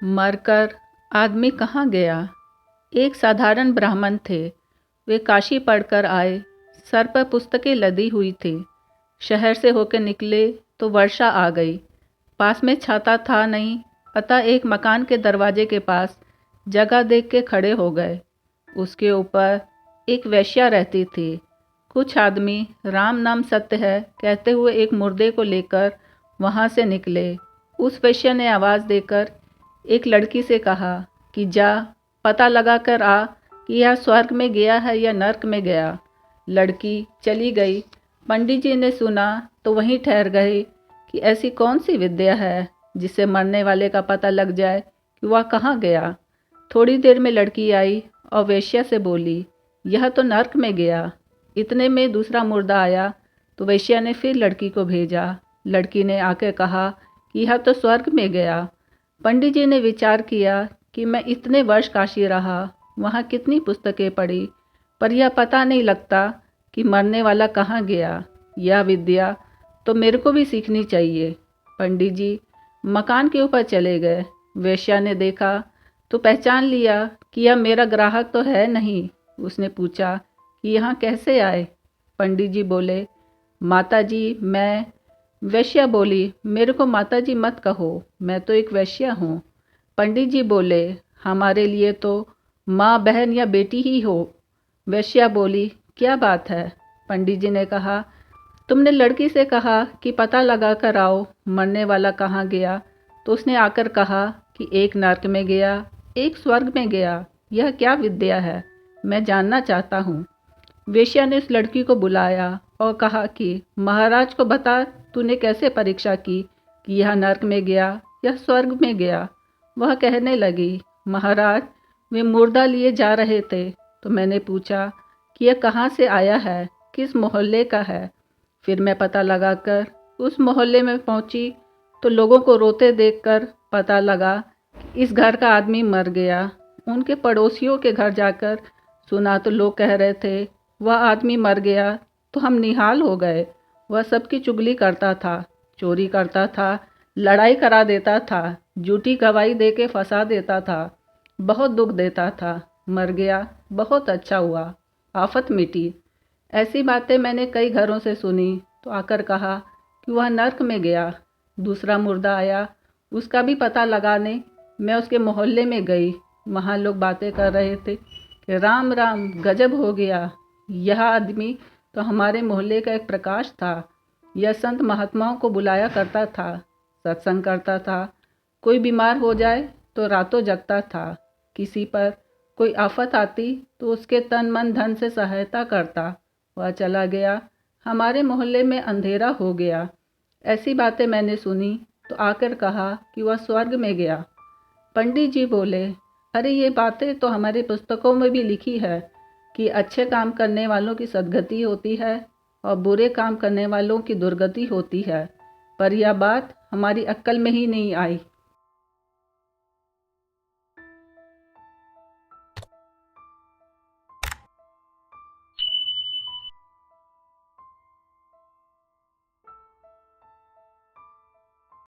मरकर आदमी कहाँ गया। एक साधारण ब्राह्मण थे। वे काशी पढ़कर आए। सर पर पुस्तकें लदी हुई थी। शहर से होकर निकले तो वर्षा आ गई। पास में छाता था नहीं, अतः एक मकान के दरवाजे के पास जगह देख के खड़े हो गए। उसके ऊपर एक वेश्या रहती थी। कुछ आदमी राम नाम सत्य है कहते हुए एक मुर्दे को लेकर वहाँ से निकले। उस वेश्या ने आवाज़ देकर एक लड़की से कहा कि जा पता लगा कर आ कि यह स्वर्ग में गया है या नर्क में गया। लड़की चली गई। पंडित जी ने सुना तो वहीं ठहर गए कि ऐसी कौन सी विद्या है जिससे मरने वाले का पता लग जाए कि वह कहाँ गया। थोड़ी देर में लड़की आई और वेश्या से बोली, यह तो नर्क में गया। इतने में दूसरा मुर्दा आया तो वेश्या ने फिर लड़की को भेजा। लड़की ने आकर कहा कि यह तो स्वर्ग में गया। पंडित जी ने विचार किया कि मैं इतने वर्ष काशी रहा, वहाँ कितनी पुस्तकें पढ़ी, पर यह पता नहीं लगता कि मरने वाला कहाँ गया। यह विद्या तो मेरे को भी सीखनी चाहिए। पंडित जी मकान के ऊपर चले गए। वेश्या ने देखा तो पहचान लिया कि यह मेरा ग्राहक तो है नहीं। उसने पूछा कि यहाँ कैसे आए। पंडित जी बोले, माता जी मैं। वेश्या बोली, मेरे को माता जी मत कहो, मैं तो एक वेश्या हूँ। पंडित जी बोले, हमारे लिए तो माँ बहन या बेटी ही हो। वेश्या बोली, क्या बात है। पंडित जी ने कहा, तुमने लड़की से कहा कि पता लगा कर आओ मरने वाला कहाँ गया, तो उसने आकर कहा कि एक नर्क में गया, एक स्वर्ग में गया। यह क्या विद्या है, मैं जानना चाहता हूँ। वेश्या ने उस लड़की को बुलाया और कहा कि महाराज को बता तूने कैसे परीक्षा की कि यह नर्क में गया या स्वर्ग में गया। वह कहने लगी, महाराज वे मुर्दा लिए जा रहे थे तो मैंने पूछा कि यह कहाँ से आया है, किस मोहल्ले का है। फिर मैं पता लगाकर उस मोहल्ले में पहुंची तो लोगों को रोते देखकर पता लगा कि इस घर का आदमी मर गया। उनके पड़ोसियों के घर जाकर सुना तो लोग कह रहे थे वह आदमी मर गया, तो हम निहाल हो गए। वह सबकी चुगली करता था, चोरी करता था, लड़ाई करा देता था, झूठी गवाही दे के फंसा देता था, बहुत दुख देता था। मर गया, बहुत अच्छा हुआ, आफत मिटी। ऐसी बातें मैंने कई घरों से सुनी तो आकर कहा कि वह नर्क में गया। दूसरा मुर्दा आया, उसका भी पता लगाने मैं उसके मोहल्ले में गई। वहाँ लोग बातें कर रहे थे कि राम राम गजब हो गया, यह आदमी तो हमारे मोहल्ले का एक प्रकाश था। यह संत महात्माओं को बुलाया करता था, सत्संग करता था। कोई बीमार हो जाए तो रातों जगता था। किसी पर कोई आफत आती तो उसके तन मन धन से सहायता करता। वह चला गया, हमारे मोहल्ले में अंधेरा हो गया। ऐसी बातें मैंने सुनी तो आकर कहा कि वह स्वर्ग में गया। पंडित जी बोले, अरे ये बातें तो हमारी पुस्तकों में भी लिखी है कि अच्छे काम करने वालों की सद्गति होती है और बुरे काम करने वालों की दुर्गति होती है, पर यह बात हमारी अक्ल में ही नहीं आई।